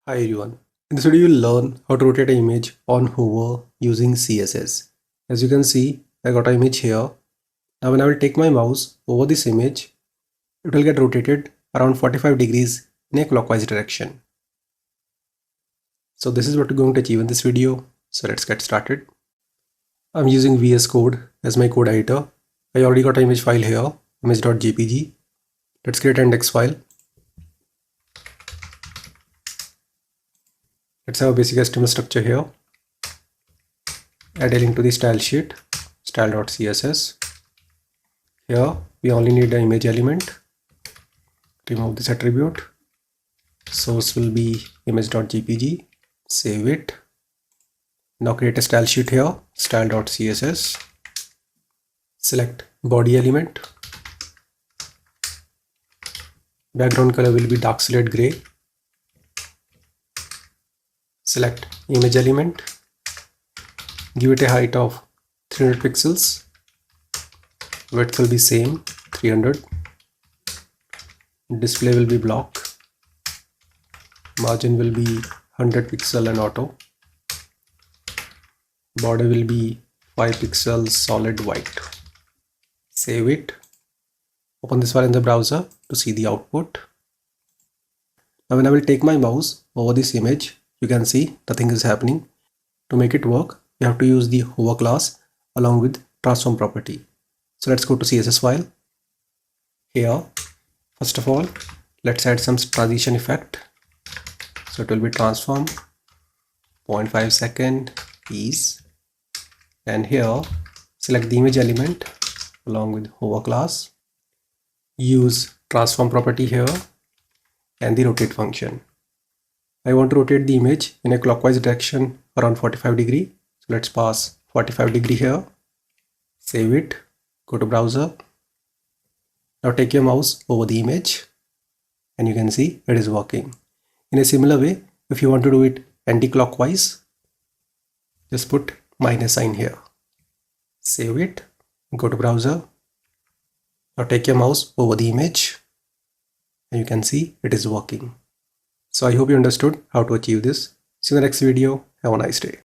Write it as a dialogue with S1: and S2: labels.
S1: Hi everyone. In this video, you'll learn how to rotate an image on hover using CSS. As you can see, I got an image here. Now when I will take my mouse over this image, it will get rotated around 45 degrees in a clockwise direction. So this is what we're going to achieve in this video. So let's get started. I'm using VS Code as my code editor. I already got an image file here, image.jpg. Let's create an index file. Let's have a basic HTML structure here. Add a link to the style sheet, style.css. Here we only need the image element. Remove this attribute. Source will be image.jpg. Save it. Now create a style sheet here, style.css. Select body element. Background color will be dark slate gray. Select image element, give it a height of 300 pixels, width will be same 300, display will be block, margin will be 100 pixel and auto, border will be 5 pixels solid white. Save it, open this file in the browser to see the output. Now when I will take my mouse over this image, you can see nothing is happening. To make it work, you have to use the hover class along with transform property. So let's go to CSS file. Here, first of all, let's add some transition effect. So it will be transform 0.5 second ease. And here, select the image element along with hover class. Use transform property here and the rotate function. I want to rotate the image in a clockwise direction around 45 degree. So let's pass 45 degree here. Save it. Go to browser. Now take your mouse over the image and you can see it is working. In a similar way, if you want to do it anti-clockwise, just put minus sign here. Save it. Go to browser. Now take your mouse over the image and you can see it is working. So I hope you understood how to achieve this. See you in the next video. Have a nice day.